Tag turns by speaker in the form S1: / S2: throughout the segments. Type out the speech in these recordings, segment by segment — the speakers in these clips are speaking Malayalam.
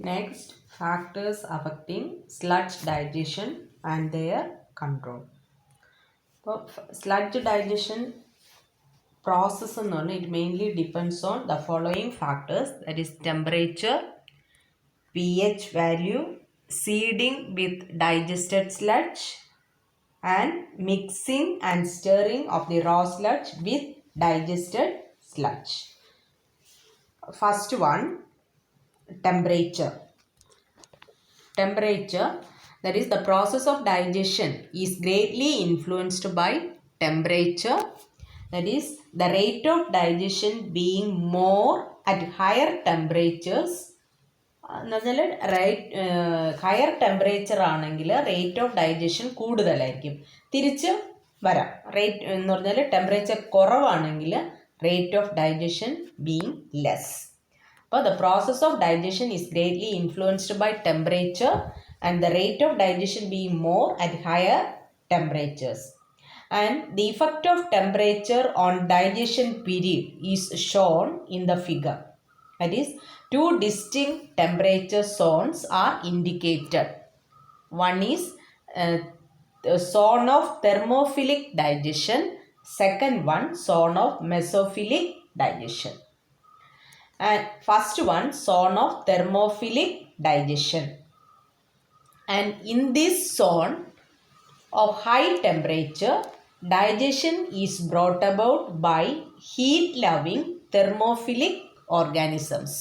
S1: Next, factors affecting sludge digestion and their control. Sludge digestion process എന്ന് പറഞ്ഞാൽ it mainly depends on the following factors, that is temperature, pH value, seeding with digested sludge, and mixing and stirring of the raw sludge with digested sludge. First one, temperature. Temperature, that is the process of digestion, is greatly influenced by temperature. That is the rate of digestion being more at higher temperatures. Higher temperature ആണെങ്കിൽ റേറ്റ് ഓഫ് ഡൈജഷൻ കൂടുതലായിരിക്കും. തിരിച്ച് വരാം, റേറ്റ് എന്ന് പറഞ്ഞാൽ ടെമ്പറേച്ചർ കുറവാണെങ്കിൽ rate of digestion being less. അപ്പോൾ the process of digestion is greatly influenced by temperature and the rate of digestion being more at higher temperatures. And the effect of temperature on digestion period is shown in the figure. That is, two distinct temperature zones are indicated. One is zone of thermophilic digestion, second one zone of mesophilic digestion. And first one, zone of thermophilic digestion. And in this zone of high temperature, digestion is brought about by heat-loving thermophilic organisms.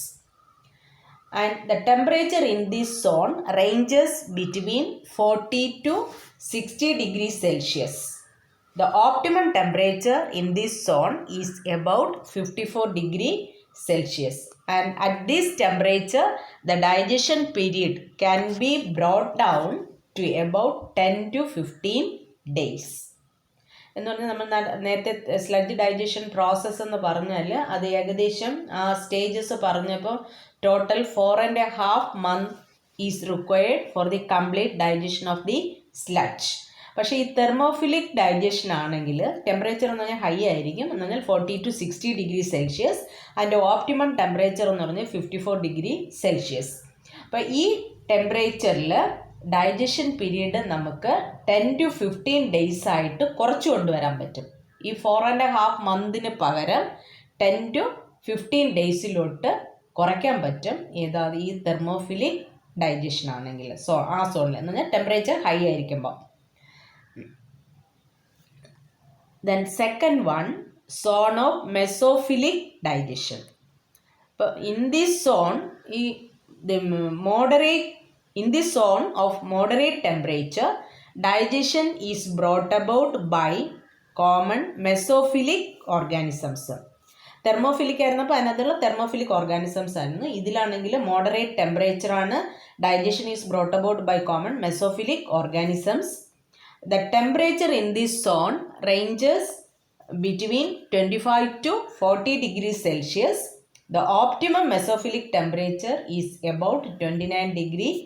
S1: And the temperature in this zone ranges between 40 to 60 degrees Celsius. The optimum temperature in this zone is about 54 degrees Celsius. And at this temperature, the digestion period can be brought down to about 10 to 15 days. എന്ന് പറഞ്ഞാൽ നമ്മൾ നേരത്തെ സ്ലഡ്ജ് ഡൈജഷൻ പ്രോസസ്സ് എന്ന് പറഞ്ഞാൽ അത് ഏകദേശം സ്റ്റേജസ് പറഞ്ഞപ്പോൾ total 4.5 months is required for the complete digestion of the sludge. പക്ഷേ ഈ തെർമോഫിലിക് ഡൈജഷൻ ആണെങ്കിൽ ടെമ്പറേച്ചർ എന്ന് പറഞ്ഞാൽ ഹൈ ആയിരിക്കും, എന്ന് പറഞ്ഞാൽ 40 to 60 degrees Celsius. അതിൻ്റെ ഓപ്റ്റിമം ടെമ്പറേച്ചർ എന്ന് പറഞ്ഞാൽ 54 degrees Celsius. അപ്പോൾ ഈ ടെമ്പറേച്ചറിൽ ഡൈജഷൻ പീരീഡ് നമുക്ക് 10 to 15 days ആയിട്ട് കുറച്ച് കൊണ്ടുവരാൻ പറ്റും. ഈ 4.5 months പകരം 10 to 15 days കുറയ്ക്കാൻ പറ്റും. ഏതാ ഈ തെർമോഫിലിക് ഡൈജഷൻ ആണെങ്കിൽ ആ സോണിൽ എന്ന് പറഞ്ഞാൽ ടെമ്പറേച്ചർ ഹൈ ആയിരിക്കുമ്പോൾ. Then second one, zone of mesophilic digestion. In this zone, in this zone of moderate temperature, digestion is brought about by common mesophilic organisms. Thermophilic ആയിരുന്നപ്പോൾ അതിനകത്തുള്ള തെർമോഫിലിക് ഓർഗാനിസംസ് ആയിരുന്നു. ഇതിലാണെങ്കിൽ മോഡറേറ്റ് ടെമ്പറേച്ചർ ആണ്. Digestion is brought about by common mesophilic organisms. The temperature in this zone ranges between 25 to 40 degrees Celsius. The optimum mesophilic temperature is about 29 degrees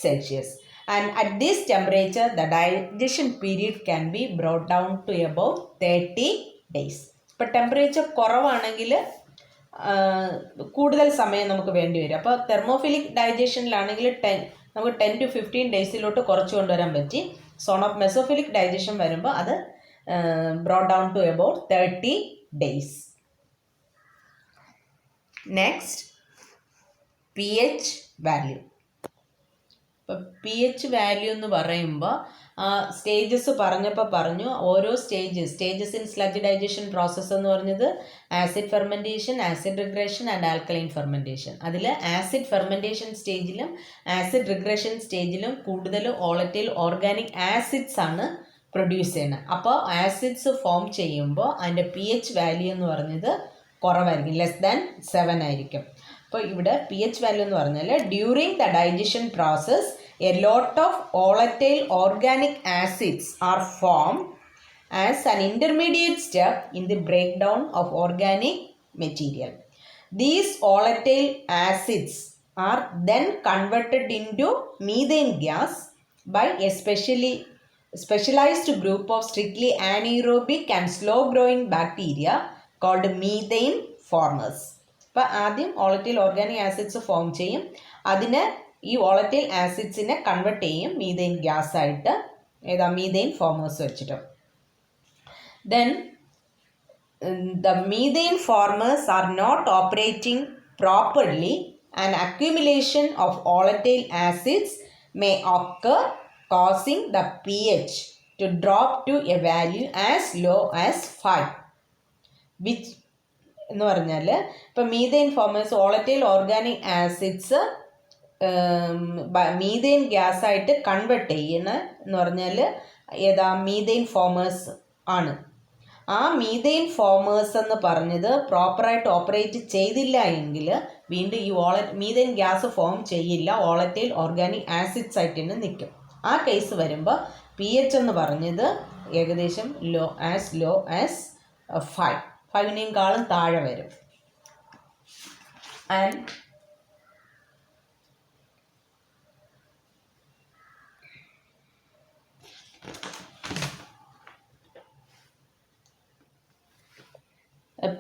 S1: Celsius. And at this temperature, the digestion period can be brought down to about 30 days. ഇപ്പോൾ ടെമ്പറേച്ചർ കുറവാണെങ്കിൽ കൂടുതൽ സമയം നമുക്ക് വേണ്ടി വരും. അപ്പോൾ തെർമോഫിലിക് ഡൈജഷനിലാണെങ്കിൽ നമുക്ക് 10 to 15 days കുറച്ച് കൊണ്ടുവരാൻ പറ്റി. സോൺ ഓഫ് മെസോഫിലിക് ഡൈജഷൻ വരുമ്പോൾ അത് brought down to about 30 days. Next, pH value. ഇപ്പോൾ pH വാല്യൂ എന്ന് പറയുമ്പോൾ സ്റ്റേജസ് പറഞ്ഞു ഓരോ stages in sludge digestion process എന്ന് പറഞ്ഞത് acid fermentation, acid regression and alkaline fermentation. അതിൽ ആസിഡ് ഫെർമെൻറ്റേഷൻ സ്റ്റേജിലും ആസിഡ് റിഗ്രഷൻ സ്റ്റേജിലും കൂടുതൽ വോളറ്റൈൽ ഓർഗാനിക് ആസിഡ്സ് ആണ് പ്രൊഡ്യൂസ് ചെയ്യുന്നത്. അപ്പോൾ ആസിഡ്സ് ഫോം ചെയ്യുമ്പോൾ അതിൻ്റെ pH വാല്യൂ എന്ന് പറഞ്ഞത് കുറവായിരിക്കും, ലെസ് ദാൻ 7 ആയിരിക്കും. അപ്പോൾ ഇവിടെ pH വാല്യൂ എന്ന് പറഞ്ഞാൽ during the digestion process a lot of volatile organic acids are formed as an intermediate step in the breakdown of organic material. These volatile acids are then converted into methane gas by a specialized group of strictly anaerobic and slow growing bacteria called methane formers. അപ്പോൾ ആദ്യം വോളറ്റൈൽ ഓർഗാനിക് ആസിഡ്സ് ഫോം ചെയ്യും. അതിനെ ഈ വോളറ്റൈൽ ആസിഡ്സിനെ കൺവേർട്ട് ചെയ്യും മീതെയിൻ ഗ്യാസ് ആയിട്ട്, ഏതാ മീതെയിൻ ഫോമേഴ്സ് വെച്ചിട്ട്. Then the methane formers are not operating properly and accumulation of volatile acids may occur, causing the pH to drop to a value as low as 5, which എന്ന് പറഞ്ഞാൽ ഇപ്പം methane formers volatile organic acids methane ഗ്യാസായിട്ട് കൺവേർട്ട് ചെയ്യുന്ന എന്ന് പറഞ്ഞാൽ ഏതാ മീതെയിൻ ഫോമേഴ്സ് ആണ്. ആ മീതെയിൻ ഫോമേഴ്സ് എന്ന് പറഞ്ഞത് പ്രോപ്പറായിട്ട് ഓപ്പറേറ്റ് ചെയ്തില്ല എങ്കിൽ വീണ്ടും ഈ മീതെയിൻ ഗ്യാസ് ഫോം ചെയ്യില്ല, വോളറ്റൈൽ ഓർഗാനിക് ആസിഡ്സ് ആയിട്ട് തന്നെ നിൽക്കും. ആ കേസ് വരുമ്പോൾ pH എന്ന് പറഞ്ഞത് ഏകദേശം ലോ ആസ് 5, 5-നേക്കാളും താഴെ വരും. And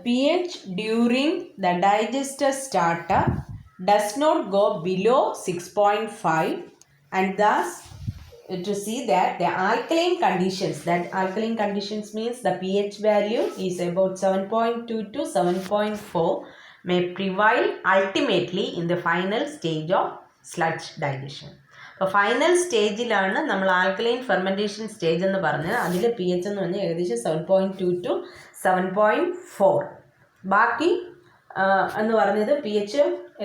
S1: pH during the digester startup does not go below 6.5, and thus to see that the alkaline conditions means the pH value is about 7.2 to 7.4 may prevail ultimately in the final stage of sludge digestion. അപ്പോൾ ഫൈനൽ സ്റ്റേജിലാണ് നമ്മൾ ആൽക്കലൈൻ ഫെർമെൻറ്റേഷൻ സ്റ്റേജ് എന്ന് പറഞ്ഞത്. അതിൽ pH എന്ന് പറഞ്ഞാൽ ഏകദേശം 7.2 to 7.4. ബാക്കി എന്ന് പറഞ്ഞത് pH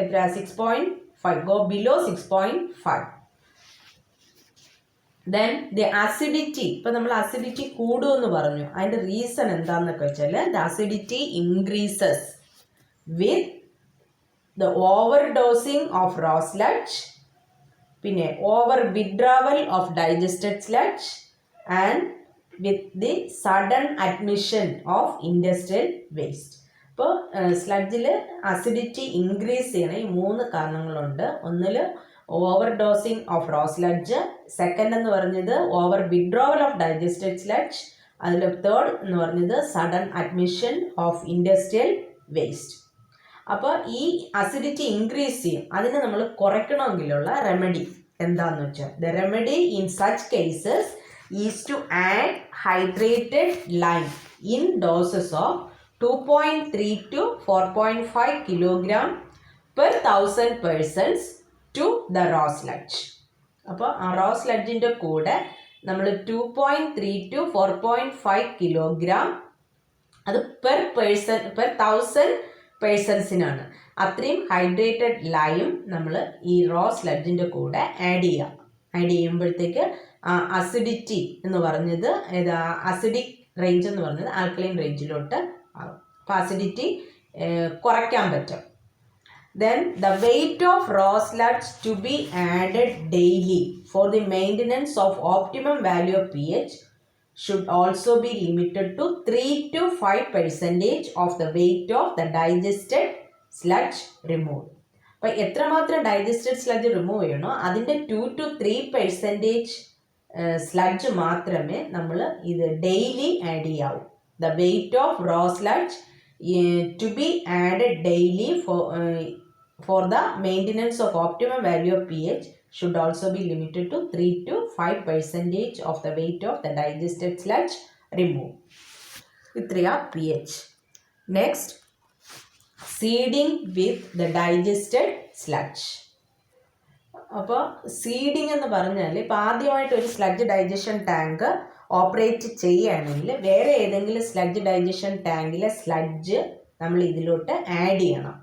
S1: എത്ര 6.5, go below 6.5. Then the acidity, ഇപ്പം നമ്മൾ അസിഡിറ്റി കൂടുമെന്ന് പറഞ്ഞു. അതിൻ്റെ റീസൺ എന്താണെന്നൊക്കെ വെച്ചാൽ the acidity increases with the over dosing of raw sludge, പിന്നെ over withdrawal of digested sludge and with the sudden admission of industrial waste. ഇപ്പോൾ സ്ലഡ്ജിൽ അസിഡിറ്റി ഇൻക്രീസ് ചെയ്യണ ഈ 3 കാരണങ്ങളുണ്ട്. ഒന്നിൽ over dosing of raw sludge, second എന്ന് പറഞ്ഞത് over withdrawal of digested sludge, അതിൽ തേർഡ് എന്ന് പറഞ്ഞത് sudden admission of industrial waste. അപ്പോൾ ഈ അസിഡിറ്റി ഇൻക്രീസ് ചെയ്യും. അതിനെ നമ്മൾ കുറയ്ക്കണമെങ്കിലുള്ള റെമഡി എന്താണെന്ന് വെച്ചാൽ the remedy in such cases is to add hydrated lime in doses of 2.3 to 4.5 kilogram per 1000 persons to the raw sludge. അപ്പോൾ ആ റോ സ്ലഡ്ജിൻ്റെ കൂടെ നമ്മൾ 2.3 to 4.5 kilogram അത് പെർ 1000 പേഴ്സൺസിനാണ്. അത്രയും ഹൈഡ്രേറ്റഡ് ലൈം നമ്മൾ ഈ റോ സ്ലഡ്ജിൻ്റെ കൂടെ ആഡ് ചെയ്യുമ്പോഴത്തേക്ക് അസിഡിറ്റി എന്ന് പറഞ്ഞത് അസിഡിക് റേഞ്ച് എന്ന് പറഞ്ഞത് ആൽക്കലൈൻ റേഞ്ചിലോട്ട് ആകും. അപ്പോൾ അസിഡിറ്റി കുറയ്ക്കാൻ പറ്റും. Then the weight of raw sludge to be added daily for the maintenance of optimum value of pH should also be limited to 3 to 5% of the weight of the digested sludge removed. അപ്പോൾ എത്രമാത്രം ഡൈജസ്റ്റഡ് സ്ലഡ്ജ് റിമൂവ് ചെയ്യണോ അതിൻ്റെ 2 to 3% സ്ലഡ്ജ് മാത്രമേ നമ്മൾ ഇത് ഡെയിലി ആഡ് ചെയ്യാവൂ. The weight of raw sludge to be added daily for the maintenance of optimum value of pH should also be limited to 3 to 5% of the weight of the digested sludge removed. Ithriya pH. Next, seeding with the digested sludge. അപ്പോൾ സീഡിങ് എന്ന് പറഞ്ഞാൽ ഇപ്പോൾ ആദ്യമായിട്ട് ഒരു സ്ലഡ്ജ് ഡൈജഷൻ ടാങ്ക് ഓപ്പറേറ്റ് ചെയ്യുകയാണെങ്കിൽ വേറെ ഏതെങ്കിലും സ്ലഡ്ജ് ഡൈജഷൻ ടാങ്കിലെ സ്ലഡ്ജ് നമ്മൾ ഇതിലോട്ട് ആഡ് ചെയ്യണം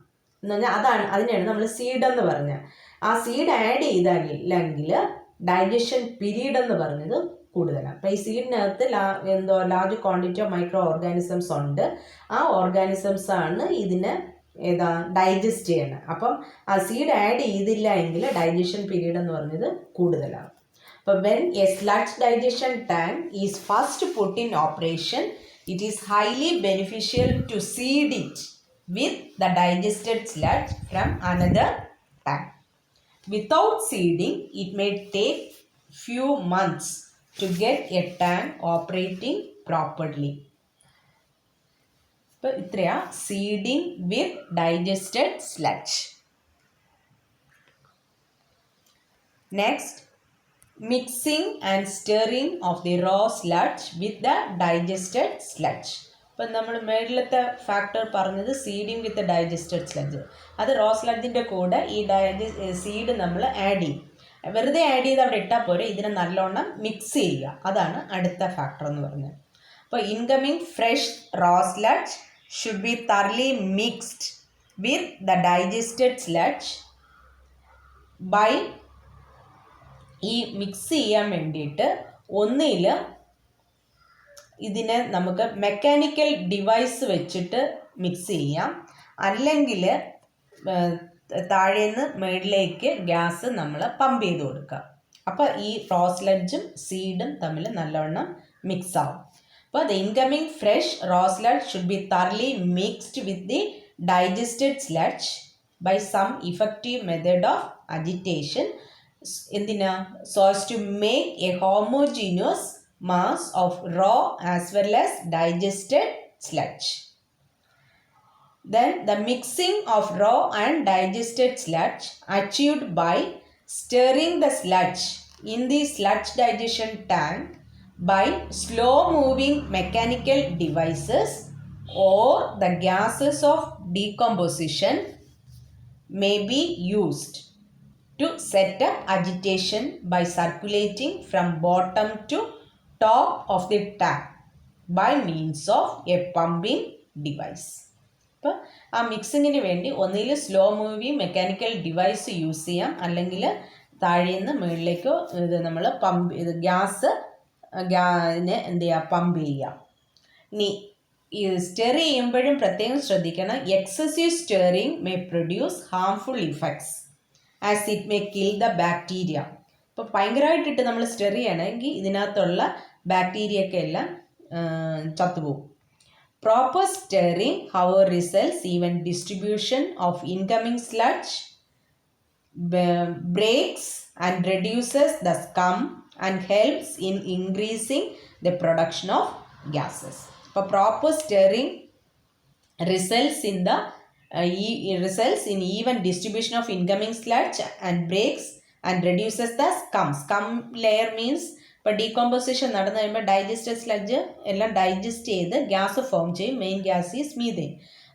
S1: എന്ന് പറഞ്ഞാൽ അതിനെയാണ് നമ്മൾ സീഡ് എന്ന് പറഞ്ഞത്. ആ സീഡ് ആഡ് ചെയ്തില്ലെങ്കിൽ ഡൈജഷൻ പീരീഡ് എന്ന് പറഞ്ഞത് കൂടുതലാണ്. അപ്പോൾ ഈ സീഡിനകത്ത് large quantity of micro organisms ഉണ്ട്. ആ ഓർഗാനിസംസ് ആണ് ഇതിനെ ഡൈജസ്റ്റ് ചെയ്യണം. അപ്പം ആ സീഡ് ആഡ് ചെയ്തില്ല എങ്കിൽ ഡൈജഷൻ പീരീഡ് എന്ന് പറഞ്ഞത് കൂടുതലാണ്. അപ്പോൾ when a sludge digestion tank is first put in operation, it is highly beneficial to seed it with the digested sludge from another tank. Without seeding, it may take few months to get a tank operating properly. അപ്പോൾ ഇത്രയാ seeding with digested sludge. Next, mixing and stirring of the raw sludge with the digested sludge. ഇപ്പം നമ്മൾ മേളിലത്തെ ഫാക്ടർ പറഞ്ഞത് സീഡിങ് വിത്ത് ഡൈജസ്റ്റഡ് സ്ലഡ്ജ്. അത് റോ സ്ലഡ്ജിൻ്റെ കൂടെ ഈ സീഡ് നമ്മൾ ആഡ് ചെയ്യും. വെറുതെ ആഡ് ചെയ്ത് അവിടെ ഇട്ടാൽ പോരെ, ഇതിനെ നല്ലോണം മിക്സ് ചെയ്യുക. അതാണ് അടുത്ത ഫാക്ടർ എന്ന് പറഞ്ഞത്. അപ്പോൾ incoming fresh raw sludge should be thoroughly mixed with the digested sludge by ഈ മിക്സ് ചെയ്യാൻ വേണ്ടിയിട്ട് ഒന്നിൽ ഇതിനെ നമുക്ക് മെക്കാനിക്കൽ ഡിവൈസ് വെച്ചിട്ട് മിക്സ് ചെയ്യാം, അല്ലെങ്കിൽ താഴേന്ന് മുകളിലേക്ക് ഗ്യാസ് നമ്മൾ പമ്പ് ചെയ്ത് കൊടുക്കുക. അപ്പോൾ ഈ റോ സ്ലഡ്ജും സീഡും തമ്മിൽ നല്ലവണ്ണം മിക്സ് ആവും. അപ്പോൾ the incoming fresh raw sludge should be thoroughly mixed with the digested sludge by some effective method of agitation. എന്തിനാ? So as to make a homogeneous mass of raw as well as digested sludge. Then the mixing of raw and digested sludge achieved by stirring the sludge in the sludge digestion tank by slow moving mechanical devices or the gases of decomposition may be used to set up agitation by circulating from bottom to top of the tank by means of a pumping device. അപ്പോൾ ആ മിക്സിങ്ങിന് വേണ്ടി ഒന്നിൽ slow moving mechanical device use ചെയ്യാം, അല്ലെങ്കിൽ താഴേന്ന് മുകളിലേക്കോ ഇത് നമ്മൾ പമ്പ് ഇത് ഗ്യാസിനെ എന്ത് ചെയ്യുക, പമ്പ് ചെയ്യാം. ഇനി ഈ സ്റ്റെർ ചെയ്യുമ്പോഴും പ്രത്യേകം ശ്രദ്ധിക്കണം. Excessive stirring may produce harmful effects as it may kill the bacteria. ഇപ്പോൾ ഭയങ്കരമായിട്ടിട്ട് നമ്മൾ സ്റ്റെർ ചെയ്യണമെങ്കിൽ ഇതിനകത്തുള്ള ബാക്ടീരിയൊക്കെ എല്ലാം ചത്തുപോകും. Proper stirring however results even distribution of incoming sludge, breaks and reduces the scum and helps in increasing the production of gases. അപ്പോൾ proper സ്റ്റെറിങ് results in even distribution of incoming sludge and breaks and reduces the scum. Scum layer means ഇപ്പോൾ ഡീകോമ്പോസിഷൻ നടന്നു കഴിയുമ്പോൾ ഡൈജസ്റ്റഡ് സ്ലഡ്ജ് എല്ലാം ഡൈജസ്റ്റ് ചെയ്ത് ഗ്യാസ് ഫോം ചെയ്യും. Main gas is methane.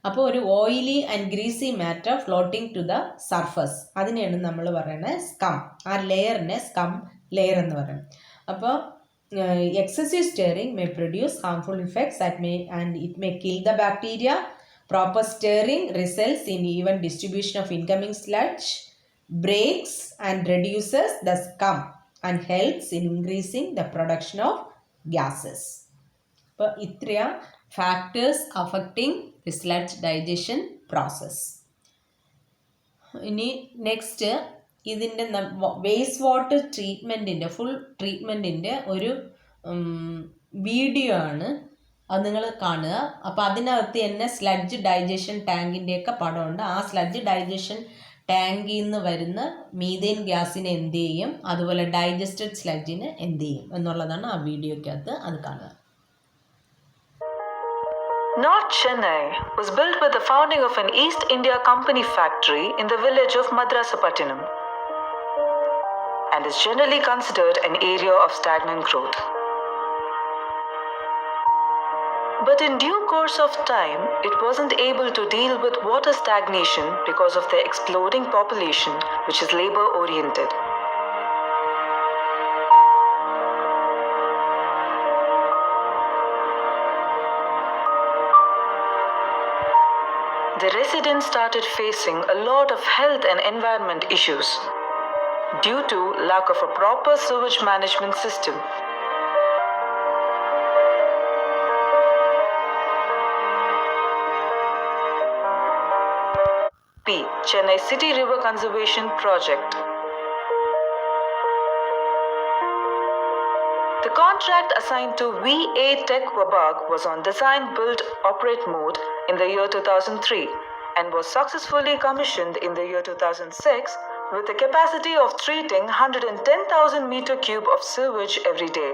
S1: അപ്പോൾ ഒരു oily and greasy matter floating to the surface, അതിനെയാണ് നമ്മൾ പറയുന്നത് സ്കം. ആ ലെയറിനെ സ്കം ലെയർ എന്ന് പറയും. അപ്പോൾ excessive stirring may produce harmful effects and it may kill the bacteria. Proper stirring results in even distribution of incoming sludge, breaks and reduces the scum and helps in increasing the production of gases. അപ്പോൾ ഇത്രയാ factors affecting the sludge digestion process. ഇനി നെക്സ്റ്റ് ഇതിൻ്റെ വേസ്റ്റ് വാട്ടർ ട്രീറ്റ്മെൻറ്റിൻ്റെ ഫുൾ ട്രീറ്റ്മെൻറ്റിൻ്റെ ഒരു വീഡിയോ ആണ്, അത് നിങ്ങൾ കാണുക. അപ്പോൾ അതിനകത്ത് തന്നെ സ്ലഡ്ജ് ഡൈജഷൻ ടാങ്കിൻ്റെയൊക്കെ പടമുണ്ട്. ആ സ്ലഡ്ജ് ഡൈജഷൻ ടാങ്കിൽ നിന്ന് വരുന്ന മീഥേൻ ഗ്യാസിന് എന്ത് ചെയ്യും, അതുപോലെ ഡൈജസ്റ്റഡ് സ്ലഡ്ജിന് എന്ത് ചെയ്യും എന്നുള്ളതാണ് ആ വീഡിയോക്കകത്ത്. അത് കാണുക.
S2: North Chennai was built with the founding of an East India Company factory in the village of Madrasapattinam and is generally considered an area of stagnant growth. But in due course of time, it wasn't able to deal with water stagnation because of the exploding population, which is labor-oriented. The residents started facing a lot of health and environment issues due to lack of a proper sewage management system. P. Chennai City River Conservation Project. The contract assigned to VA Tech Wabag was on design, build, operate mode in the year 2003 and was successfully commissioned in the year 2006 with a capacity of treating 110,000 meter cube of sewage every day.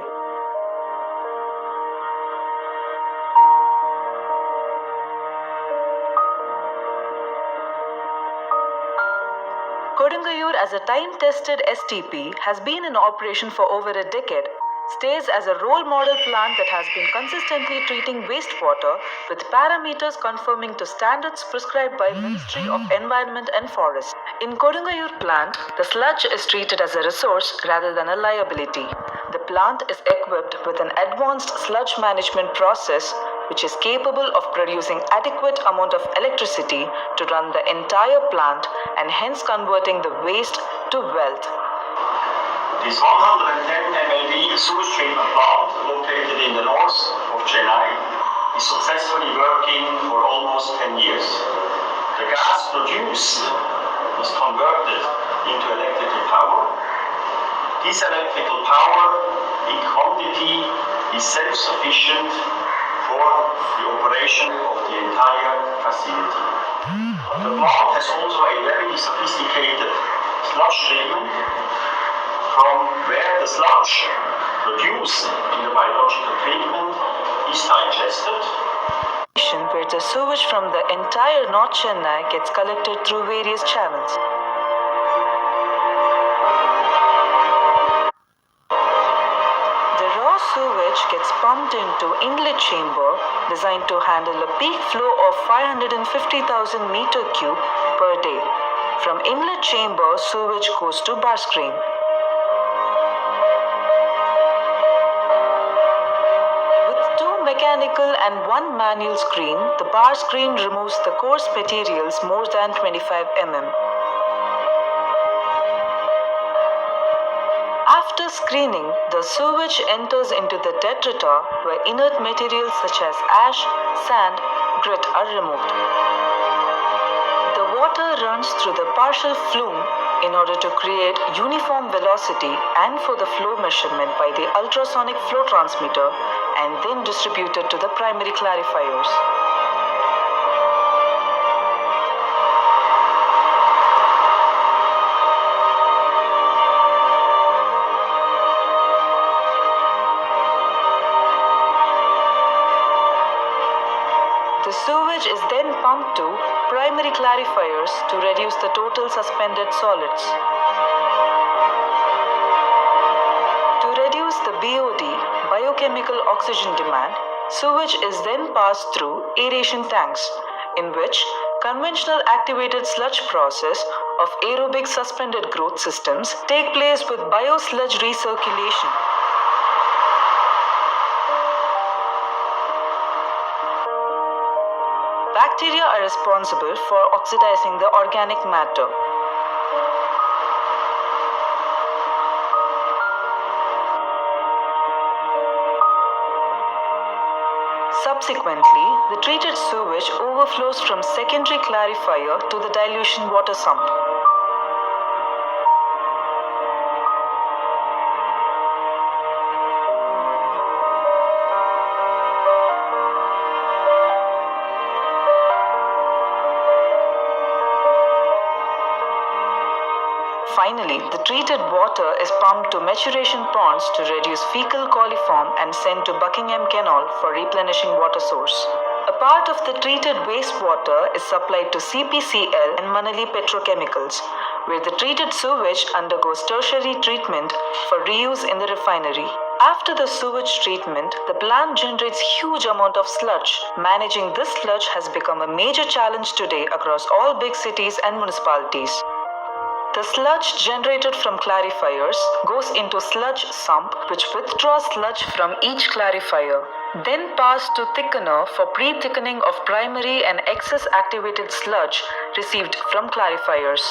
S2: Kodungayur, as a time-tested STP, has been in operation for over a decade, stays as a role model plant that has been consistently treating wastewater with parameters conforming to standards prescribed by Ministry of Environment and Forest. In Kodungayur plant, the sludge is treated as a resource rather than a liability. The plant is equipped with an advanced sludge management process which is capable of producing adequate amount of electricity to run the entire plant and hence converting the waste to wealth.
S3: This 110 mLD sewage treatment plant, located in the north of Chennai, is successfully working for almost 10 years. The gas produced is converted into electrical power. This electrical power in quantity is self-sufficient for the operation of the entire facility. The plant has also a very sophisticated sludge treatment, from where the sludge produced in the biological treatment is digested.
S2: Where the sewage from the entire North Chennai gets collected through various channels. The raw sewage gets pumped into inlet chamber designed to handle a peak flow of 550,000 meter cube per day. From inlet chamber, sewage goes to bar screen. Mechanical and one manual screen, the bar screen removes the coarse materials more than 25 mm. After screening, the sewage enters into the detrita where inert materials such as ash, sand, grit are removed. The water runs through the partial flume in order to create uniform velocity and for the flow measurement by the ultrasonic flow transmitter and then distributed to the primary clarifiers. The sewage is then pumped to primary clarifiers to reduce the total suspended solids. To reduce the BOD, biochemical oxygen demand, sewage is then passed through aeration tanks, in which conventional activated sludge process of aerobic suspended growth systems take place with biosludge recirculation. Bacteria are responsible for oxidizing the organic matter. Subsequently, the treated sewage overflows from secondary clarifier to the dilution water sump. Finally, the treated water is pumped to maturation ponds to reduce fecal coliform and sent to Buckingham Canal for replenishing water source. A part of the treated wastewater is supplied to CPCL and Manali Petrochemicals, where the treated sewage undergoes tertiary treatment for reuse in the refinery. After the sewage treatment, the plant generates huge amount of sludge. Managing this sludge has become a major challenge today across all big cities and municipalities. The sludge generated from clarifiers goes into sludge sump, which withdraws sludge from each clarifier, then passed to thickener for pre-thickening of primary and excess activated sludge received from clarifiers.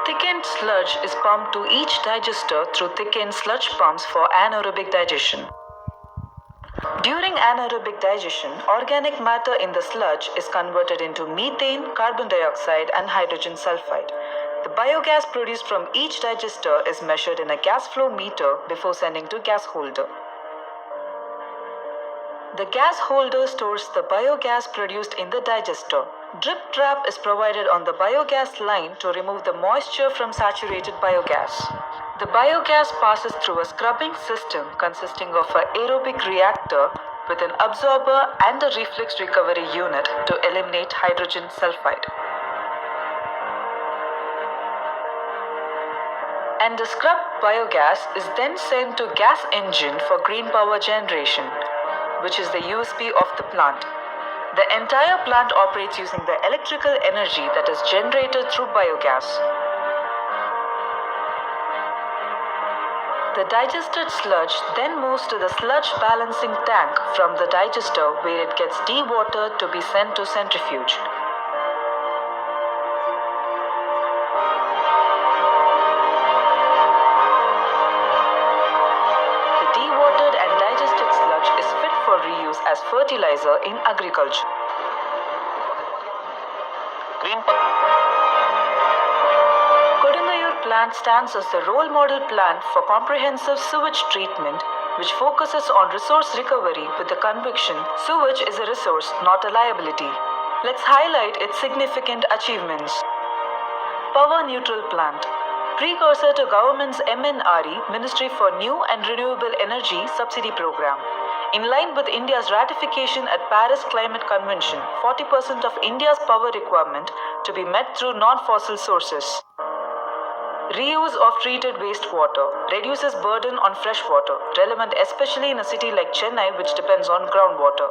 S2: Thickened sludge is pumped to each digester through thickened sludge pumps for anaerobic digestion. During anaerobic digestion, organic matter in the sludge is converted into methane, carbon dioxide, and hydrogen sulfide. The biogas produced from each digester is measured in a gas flow meter before sending to gas holder. The gas holder stores the biogas produced in the digester. Drip trap is provided on the biogas line to remove the moisture from saturated biogas. The biogas passes through a scrubbing system consisting of an aerobic reactor with an absorber and a reflux recovery unit to eliminate hydrogen sulfide. And the scrubbed biogas is then sent to gas engine for green power generation, which is the USP of the plant. The entire plant operates using the electrical energy that is generated through biogas. The digested sludge then moves to the sludge balancing tank from the digester where it gets dewatered to be sent to centrifuge. As fertilizer in agriculture. Kodungallur plant stands as the role model plant for comprehensive sewage treatment, which focuses on resource recovery with the conviction sewage is a resource, not a liability. Let's highlight its significant achievements. Power neutral plant. Precursor to government's MNRE, Ministry for New and Renewable Energy Subsidy Program. In line with India's ratification at Paris Climate Convention, 40% of India's power requirement to be met through non-fossil sources. Reuse of treated wastewater reduces burden on fresh water, relevant especially in a city like Chennai which depends on groundwater.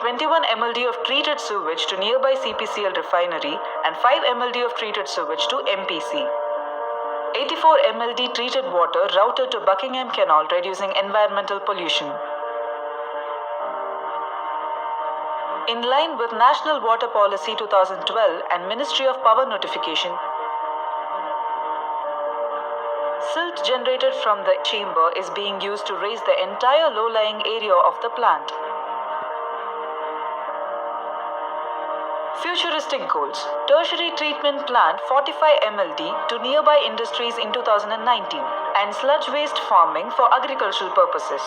S2: 21 mld of treated sewage to nearby CPCL refinery and 5 mld of treated sewage to MPC. 84 mld treated water routed to Buckingham Canal, reducing environmental pollution. In line with National Water Policy 2012 and Ministry of Power notification, silt generated from the chamber is being used to raise the entire low-lying area of the plant. Futuristic goals. Tertiary treatment plant 45 mld to nearby industries in 2019 and sludge waste farming for agricultural purposes.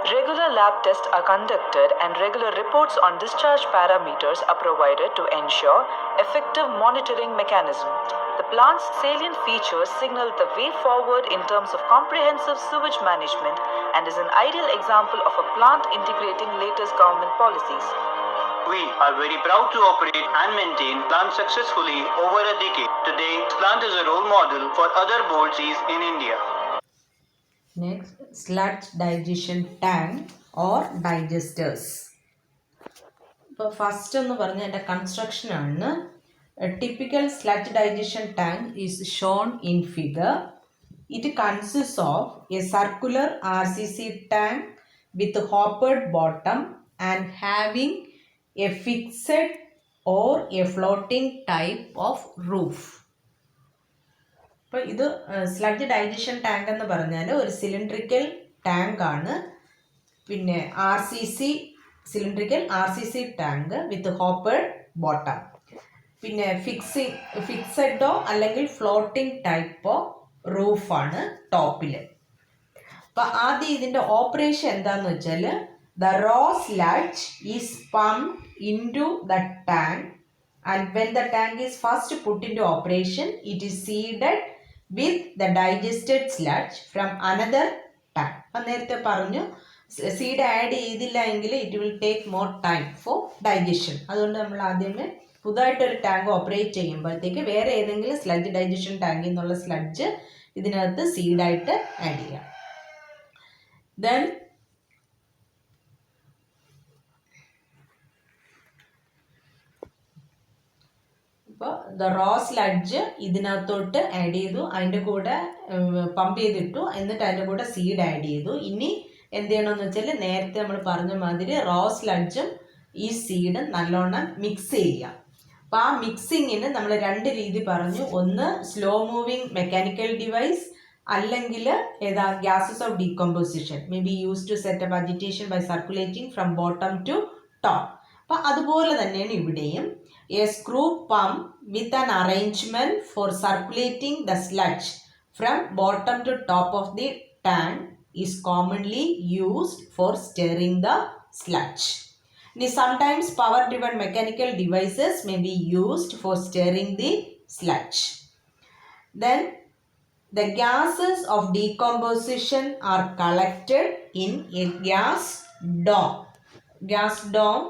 S2: Regular lab tests are conducted and regular reports on discharge parameters are provided to ensure effective monitoring mechanism. The plant's salient features signal the way forward in terms of comprehensive sewage management and is an ideal example of a plant integrating latest government policies.
S4: We are very proud to operate and maintain plant successfully over a decade. Today, plant is a role model for other board seas in India.
S1: Next, sludge digestion tank or digesters. ഇപ്പോൾ ഫസ്റ്റ് എന്ന് പറഞ്ഞ എൻ്റെ കൺസ്ട്രക്ഷൻ ആണ്. A typical sludge digestion tank is shown in figure. It consists of a circular RCC tank with hoppered bottom and having a fixed or a floating type of roof. അപ്പോൾ ഇത് സ്ലഡ്ജ് ഡൈജഷൻ ടാങ്ക് എന്ന് പറഞ്ഞാൽ ഒരു സിലിണ്ട്രിക്കൽ ടാങ്ക് ആണ്. പിന്നെ cylindrical RCC tank with hoppered bottom. പിന്നെ ഫിക്സഡോ അല്ലെങ്കിൽ ഫ്ലോട്ടിംഗ് ടൈപ്പോ റൂഫാണ് ടോപ്പിൽ. അപ്പോൾ ആദ്യം ഇതിൻ്റെ ഓപ്പറേഷൻ എന്താണെന്ന് വെച്ചാൽ the raw sludge is pumped into the tank and when the tank is first put into operation it is seeded with the digested sludge from another tank. നേരത്തെ പറഞ്ഞു സീഡ് ആഡ് ചെയ്തില്ല എങ്കിൽ it will take more time for digestion. അതുകൊണ്ട് നമ്മൾ ആദ്യമേ പുതുതായിട്ടൊരു ടാങ്ക് ഓപ്പറേറ്റ് ചെയ്യുമ്പോഴത്തേക്ക് വേറെ ഏതെങ്കിലും സ്ലഡ്ജ് ഡൈജഷൻ ടാങ്കിൽ നിന്നുള്ള സ്ലഡ്ജ് ഇതിനകത്ത് സീഡായിട്ട് ആഡ് ചെയ്യാം. ദെൻ ഇപ്പോൾ ദ റോ സ്ലഡ്ജ് ഇതിനകത്തോട്ട് ആഡ് ചെയ്തു, അതിൻ്റെ കൂടെ പമ്പ് ചെയ്തിട്ടു, എന്നിട്ട് അതിൻ്റെ കൂടെ സീഡ് ആഡ് ചെയ്തു. ഇനി എന്ത് ചെയ്യണമെന്ന് വെച്ചാൽ നേരത്തെ നമ്മൾ പറഞ്ഞ മാതിരി റോ സ്ലഡ്ജും ഈ സീഡും നല്ലോണം മിക്സ് ചെയ്യുക. അപ്പോൾ ആ മിക്സിങ്ങിന് നമ്മൾ രണ്ട് രീതി പറഞ്ഞു. ഒന്ന് സ്ലോ മൂവിങ് മെക്കാനിക്കൽ ഡിവൈസ്, അല്ലെങ്കിൽ ഏതാ gases of decomposition may be use to set up agitation by circulating from bottom to top. അപ്പോൾ അതുപോലെ തന്നെയാണ് ഇവിടെയും. A screw pump with an arrangement for circulating the sludge from bottom to top of the tank is commonly used for stirring the sludge. Sometimes power-driven mechanical devices may be used for stirring the sludge. Then the gases of decomposition are collected in a gas dome. Gas dome,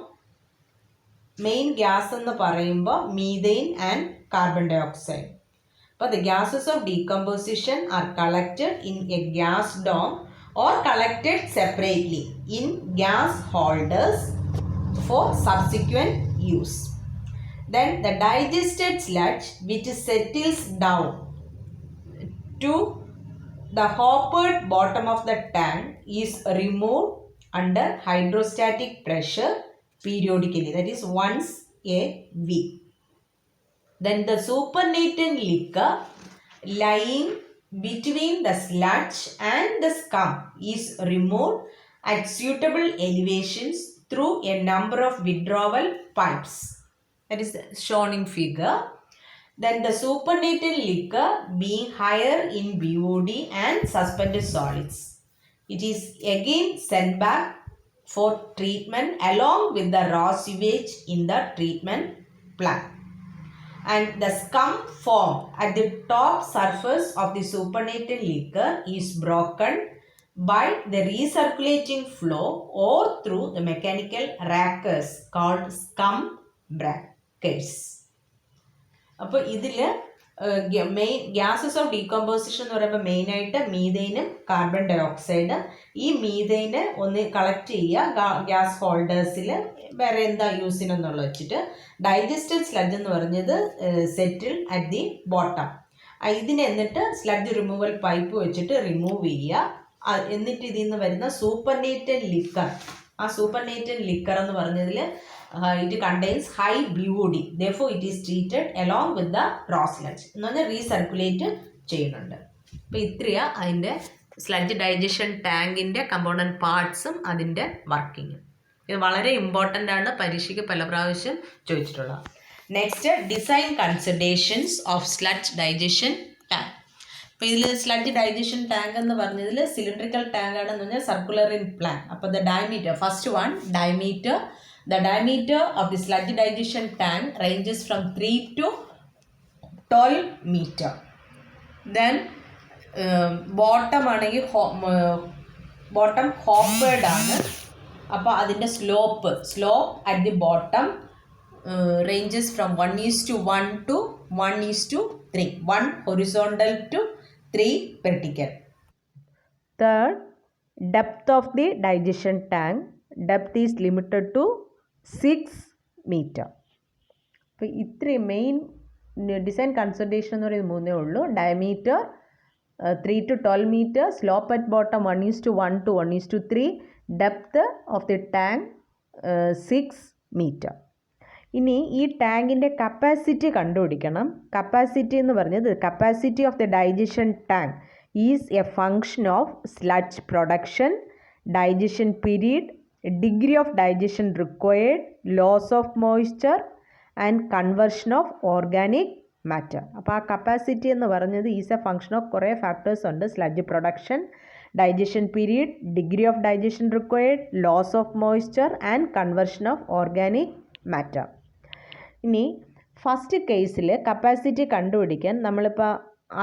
S1: main gas എന്ന് പറയുമ്പോൾ methane and carbon dioxide. But the gases of decomposition are collected in a gas dome or collected separately in gas holders for subsequent use. Then the digested sludge which settles down to the hoppered bottom of the tank is removed under hydrostatic pressure periodically, that is once a week. Then the supernatant liquor lying between the sludge and the scum is removed at suitable elevations through a number of withdrawal pipes, that is shown in figure. Then the supernatant liquor being higher in BOD and suspended solids, it is again sent back for treatment along with the raw sewage in the treatment plant. And the scum formed at the top surface of the supernatant liquor is broken by the recirculating flow or through the mechanical rackers called scum breakers. അപ്പോൾ ഇതിൽ മെയിൻ ഗ്യാസസ് ഓഫ് ഡീകമ്പോസിഷൻ എന്ന് പറയുമ്പോൾ മെയിനായിട്ട് മീഥൈനും കാർബൺ ഡയോക്സൈഡ്. ഈ മീഥൈന് ഒന്ന് കളക്ട് ചെയ്യുക ഗ്യാസ് ഹോൾഡേഴ്സിൽ, വേറെ എന്താ യൂസിനെന്നുള്ള വെച്ചിട്ട്. ഡൈജസ്റ്റഡ് സ്ലഡ്ജ് എന്ന് പറഞ്ഞത് സെറ്റിൽ അറ്റ് ദി ബോട്ടം. ഇതിന് എന്നിട്ട് സ്ലഡ്ജ് റിമൂവൽ പൈപ്പ് വെച്ചിട്ട് റിമൂവ് ചെയ്യുക. എന്നിട്ട് ഇതിൽ നിന്ന് വരുന്ന സൂപ്പർനേറ്റഡ് ലിക്കർ, ആ സൂപ്പർനേറ്റഡ് ലിക്കർ എന്ന് പറഞ്ഞതിൽ it contains high BOD, therefore it is treated along with the raw sludge എന്ന് പറഞ്ഞാൽ റീസർക്കുലേറ്റ് ചെയ്യുന്നുണ്ട്. അപ്പോൾ ഇത്രയാണ് അതിൻ്റെ സ്ലഡ്ജ് ഡൈജഷൻ ടാങ്കിൻ്റെ കമ്പോണൻറ്റ് പാർട്സും അതിൻ്റെ വർക്കിങ്ങും. ഇത് വളരെ ഇമ്പോർട്ടൻ്റ് ആണ്, പരീക്ഷയ്ക്ക് പല പ്രാവശ്യം ചോദിച്ചിട്ടുള്ളത്. Next, design considerations of sludge digestion tank. അപ്പോൾ ഇതിൽ സ്ലഡ്ജ് ഡൈജഷൻ ടാങ്ക് എന്ന് പറഞ്ഞതിൽ സിലിണ്ടറിക്കൽ ടാങ്ക് ആണെന്ന് പറഞ്ഞാൽ സർക്കുലർ ഇൻ പ്ലാൻ. അപ്പോൾ the diameter, first one diameter. The diameter of the sludge digestion tank ranges from 3 to 12 meter. Then bottom ആണെങ്കിൽ ബോട്ടം ഹോപ്പേഡ് ആണ്. അപ്പോൾ അതിൻ്റെ slope at the bottom ranges from 1:1 to 1:3. 1 horizontal to 3 vertical. Third, depth of the digestion tank. Depth is limited to 6 meter. അപ്പോൾ ഇത്രയും മെയിൻ ഡിസൈൻ കൺസിഡറേഷൻ എന്ന് പറയുന്നത് മൂന്നേ ഉള്ളൂ. Diameter 3 to 12 meter, slope at bottom 1:1 to 1:3, depth of the tank 6 meter. ഇനി ഈ ടാങ്കിൻ്റെ കപ്പാസിറ്റി കണ്ടുപിടിക്കണം. കപ്പാസിറ്റി എന്ന് പറഞ്ഞത് capacity of the digestion tank is A function of sludge production, digestion period, degree of digestion required, loss of moisture and conversion of organic matter. അപ്പോൾ ആ കപ്പാസിറ്റി എന്ന് പറഞ്ഞത് ഈസ് എ ഫങ്ഷൻ ഓഫ് കുറേ ഫാക്ടേഴ്സ് ഉണ്ട്. Sludge production, digestion period, degree of digestion required, loss of moisture and conversion of organic matter. ഇനി ഫസ്റ്റ് കേസിൽ കപ്പാസിറ്റി കണ്ടുപിടിക്കാൻ നമ്മളിപ്പോൾ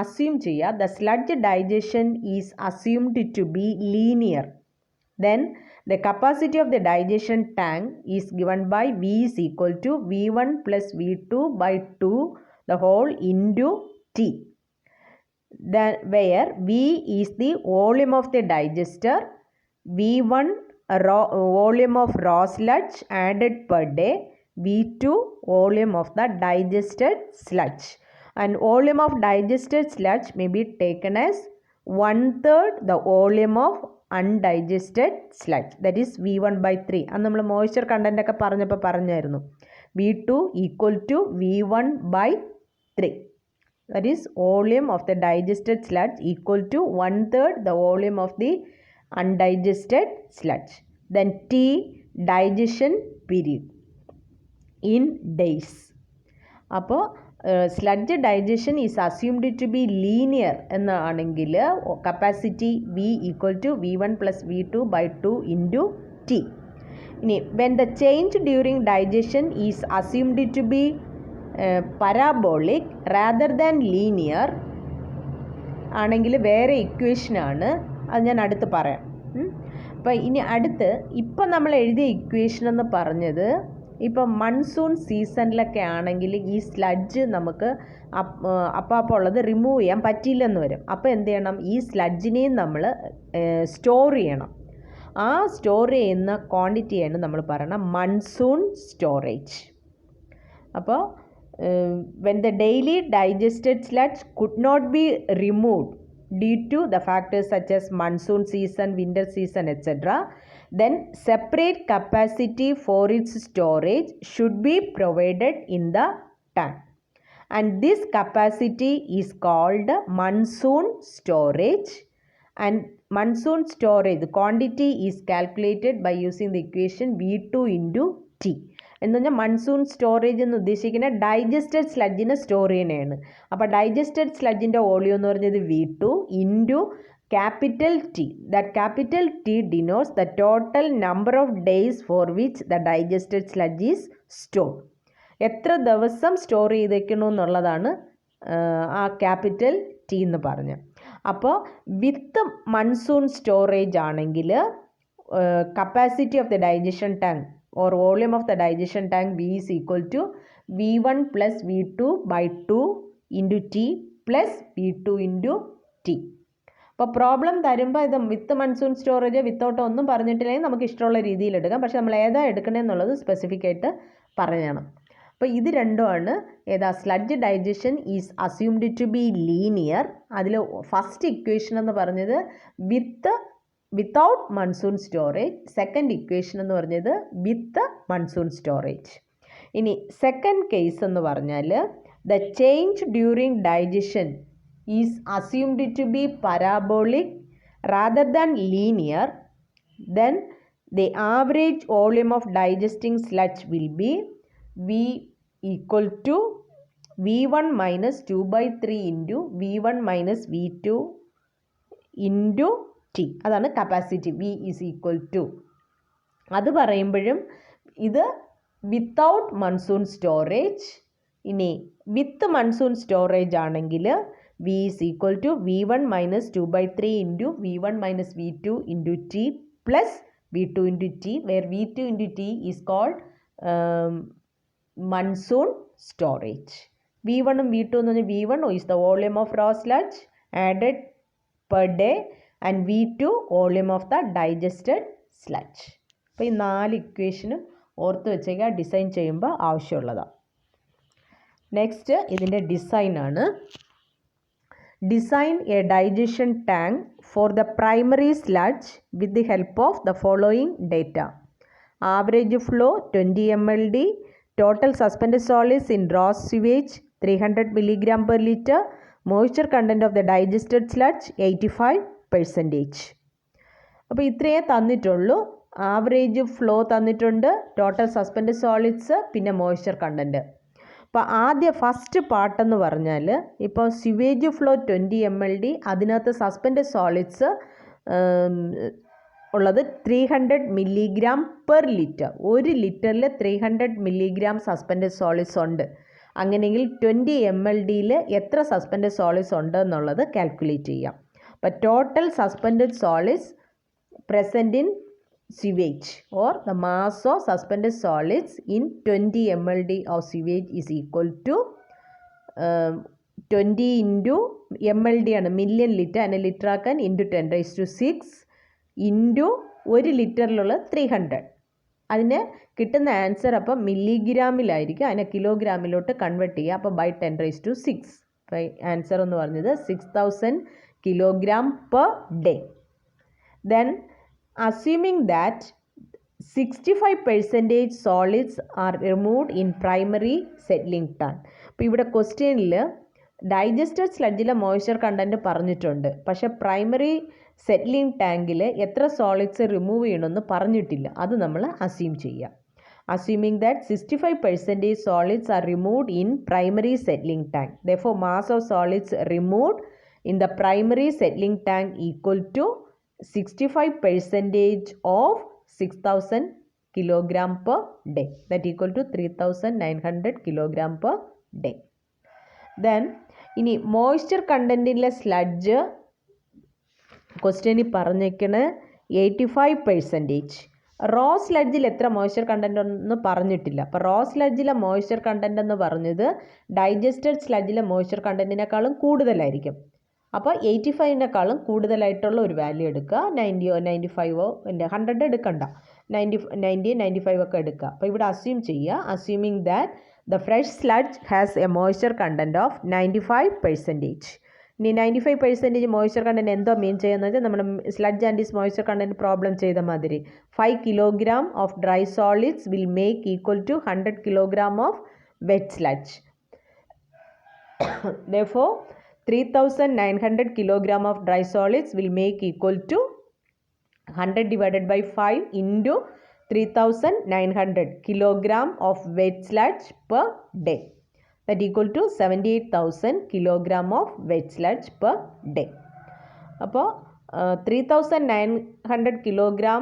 S1: അസ്യൂം ചെയ്യുക the sludge digestion is assumed to be linear. Then the capacity of the digestion tank is given by V is equal to V1 plus V2 by 2 the whole into T. Then where V is the volume of the digester, V1 volume of raw sludge added per day, V2 volume of the digested sludge. And volume of digested sludge may be taken as 1/3 the volume of undigested sludge, that is V1 by 3. അത് നമ്മൾ മോയ്സ്ചർ കണ്ടൻ്റ് ഒക്കെ പറഞ്ഞായിരുന്നു. V2 equal to V1 by 3, that is volume of the digested sludge equal to 1/3 the volume of the undigested sludge. Then T, digestion period in days. അപ്പോൾ sludge digestion is assumed to be linear എന്നാണെങ്കിൽ capacity V equal to V1 plus V2 by 2 into T. ഇനി when the change during digestion is assumed to be parabolic rather than linear ആണെങ്കിൽ വേറെ ഇക്വേഷനാണ്, അത് ഞാൻ അടുത്ത് പറയാം. അപ്പോൾ ഇനി അടുത്ത് ഇപ്പം നമ്മൾ എഴുതിയ ഇക്വേഷൻ എന്ന് പറഞ്ഞത് ഇപ്പം മൺസൂൺ സീസണിലൊക്കെ ആണെങ്കിൽ ഈ സ്ലഡ്ജ് നമുക്ക് അപ്പോൾ ഉള്ളത് റിമൂവ് ചെയ്യാൻ പറ്റില്ലെന്ന് വരും. അപ്പോൾ എന്ത് ചെയ്യണം, ഈ സ്ലഡ്ജിനെയും നമ്മൾ സ്റ്റോർ ചെയ്യണം. ആ സ്റ്റോർ ചെയ്യുന്ന ക്വാണ്ടിറ്റിയാണ് നമ്മൾ പറയണം മൺസൂൺ സ്റ്റോറേജ്. അപ്പോൾ when the daily digested sludge could not be removed due to the factors such as monsoon season, winter season, etc., then separate capacity for its storage should be provided in the tank, and this capacity is called monsoon storage. And monsoon storage quantity is calculated by using the equation V2 into T. എന്ന് പറഞ്ഞാൽ മൺസൂൺ സ്റ്റോറേജ് എന്ന് ഉദ്ദേശിക്കുന്നത് ഡൈജസ്റ്റഡ് സ്ലഡ്ജിനെ സ്റ്റോർ ചെയ്യുന്നതാണ്. അപ്പോൾ ഡൈജസ്റ്റഡ് സ്ലഡ്ജിൻ്റെ വോളിയം എന്ന് പറഞ്ഞത് V2 into capital T. That capital T denotes the total number of days for which the digested sludge is store. എത്ര ദിവസം സ്റ്റോർ ചെയ്തേക്കണമെന്നുള്ളതാണ് ആ ക്യാപിറ്റൽ T എന്ന് പറഞ്ഞ്. അപ്പോൾ വിത്ത് മൺസൂൺ സ്റ്റോറേജ് ആണെങ്കിൽ capacity of the digestion tank or volume of the digestion tank V is equal to V1 plus V2 by 2 into T plus V2 into T. അപ്പോൾ പ്രോബ്ലം തരുമ്പോൾ ഇത് വിത്ത് മൺസൂൺ സ്റ്റോറേജ് വിത്തൗട്ട് ഒന്നും പറഞ്ഞിട്ടില്ലെങ്കിൽ നമുക്ക് ഇഷ്ടമുള്ള രീതിയിൽ എടുക്കാം. പക്ഷെ നമ്മൾ ഏതാ എടുക്കണമെന്നുള്ളത് സ്പെസിഫിക് ആയിട്ട് പറയണം. അപ്പോൾ ഇത് രണ്ടുമാണ് ഏതാ sludge digestion is assumed to be linear. അതിൽ ഫസ്റ്റ് ഇക്വേഷൻ എന്ന് പറഞ്ഞത് without monsoon storage, second equation എന്ന് പറഞ്ഞത് വിത്ത് മൺസൂൺ സ്റ്റോറേജ്. ഇനി സെക്കൻഡ് കേസ് എന്ന് പറഞ്ഞാൽ the change during digestion is assumed to be parabolic rather than linear, then the average volume of digesting sludge will be V equal to V1 minus 2/3 into V1 minus V2 into T. അതാണ് capacity. V is equal to. അത് പറയുമ്പോഴും ഇത് വിത്തൗട്ട് മൺസൂൺ സ്റ്റോറേജ്. ഇനി വിത്ത് മൺസൂൺ സ്റ്റോറേജ് ആണെങ്കിൽ V is equal to V1 minus 2/3 into V1 minus V2 into T plus V2 into T, where V2 into T is called monsoon storage. V1 and V2 എന്ന് പറഞ്ഞാൽ V1 is the volume of raw sludge added per day and V2 volume of the digested sludge. അപ്പോൾ ഈ 4 ഇക്വേഷനും ഓർത്ത് വെച്ചേക്കുക, ഡിസൈൻ ചെയ്യുമ്പോൾ ആവശ്യമുള്ളതാണ്. നെക്സ്റ്റ് ഇതിൻ്റെ ഡിസൈനാണ്. Design A digestion tank for the primary sludge with the help of the following data. Average flow 20 mld, total suspended solids in raw sewage 300 mg per liter, moisture content of the digested sludge 85%. അപ്പോൾ ഇത്രയേ തന്നിട്ടുള്ളൂ. ആവറേജ് ഫ്ലോ തന്നിട്ടുണ്ട്, ടോട്ടൽ സസ്പെൻഡ് സോളിഡ്സ്, പിന്നെ മോയ്സ്ചർ കണ്ടൻറ്റ്. അപ്പോൾ ആദ്യ ഫസ്റ്റ് പാർട്ടെന്ന് പറഞ്ഞാൽ ഇപ്പോൾ സ്യുവേജ് ഫ്ലോ 20 mld, അതിനകത്ത് സസ്പെൻഡ് സോളിഡ്സ് ഉള്ളത് 300 milligram per liter. 1 ലിറ്ററിൽ 300 milligram suspend solids ഉണ്ട്. അങ്ങനെയെങ്കിൽ 20 mld എത്ര സസ്പെൻഡ് സോളിഡ്സ് ഉണ്ട് എന്നുള്ളത് കാൽക്കുലേറ്റ് ചെയ്യാം. അപ്പോൾ total suspend solids present in sewage or the mass of suspended solids in 20 mld of sewage is equal to 20 into mld ആണ്, മില്യൺ ലിറ്റർ, അതിനെ ലിറ്റർ ആക്കാൻ ഇൻറ്റു 10⁶ ഇൻറ്റു 1 ലിറ്ററിലുള്ള 300. അതിന് കിട്ടുന്ന ആൻസർ അപ്പം മില്ലിഗ്രാമിലായിരിക്കും, അതിനെ കിലോഗ്രാമിലോട്ട് കൺവേർട്ട് ചെയ്യുക. അപ്പോൾ ബൈ 10⁶. അപ്പോൾ ആൻസർ എന്ന് പറഞ്ഞത് 6000 kilogram per day. Then assuming that 65% solids are removed in primary settling tank. അപ്പോൾ ഇവിടെ ക്വസ്റ്റ്യനിൽ ഡൈജസ്റ്റഡ് സ്ലഡ്ജിലെ മോയ്സ്ചർ കണ്ടൻറ്റ് പറഞ്ഞിട്ടുണ്ട്, പക്ഷേ പ്രൈമറി സെറ്റ്ലിംഗ് ടാങ്കിൽ എത്ര സോളിഡ്സ് റിമൂവ് ചെയ്യണമെന്ന് പറഞ്ഞിട്ടില്ല. അത് നമ്മൾ അസ്യൂം ചെയ്യുക. assuming that 65% solids are removed in primary settling tank. Therefore, mass of solids removed in the primary settling tank equal to 65% of 6000 kilogram per day. That equal to 3900 kilogram per day. Then ഇനി മോയ്സ്ചർ കണ്ടൻറ്റിലെ സ്ലഡ്ജ് ക്വസ്റ്റ്യനിൽ പറഞ്ഞേക്കണ് 85%. റോ സ്ലഡ്ജിൽ എത്ര മോയ്സ്ചർ കണ്ടൻറ്റ് എന്ന് പറഞ്ഞിട്ടില്ല. അപ്പോൾ റോ സ്ലഡ്ജിലെ മോയ്സ്ചർ കണ്ടൻറ്റ് എന്ന് പറഞ്ഞത് ഡൈജസ്റ്റഡ് സ്ലഡ്ജിലെ മോയ്സ്ചർ കണ്ടൻറ്റിനേക്കാളും കൂടുതലായിരിക്കും. അപ്പോൾ 85-നേക്കാളും കൂടുതലായിട്ടുള്ള ഒരു വാല്യൂ എടുക്കുക. 90-ഓ 95-ഓ 100 എടുക്കണ്ട, 90 95 ഒക്കെ എടുക്കുക. അപ്പോൾ ഇവിടെ അസ്യൂം ചെയ്യുക, assuming that the fresh sludge has A moisture content of 95%. ഇനി 95% മോയ്സ്ചർ കണ്ടൻറ്റ് എന്തോ മീൻ ചെയ്യുന്നത് വെച്ചാൽ നമ്മൾ sludge and is moisture content problem ചെയ്ത മാതിരി 5 kilogram of dry solids will make equal to 100 kilogram of wet sludge. Therefore 3900 kilogram of dry solids will make equal to 100 divided by 5 into 3900 kilogram of wet sludge per day. That equal to 78,000 kilogram of wet sludge per day. അപ്പോൾ 3900 kilogram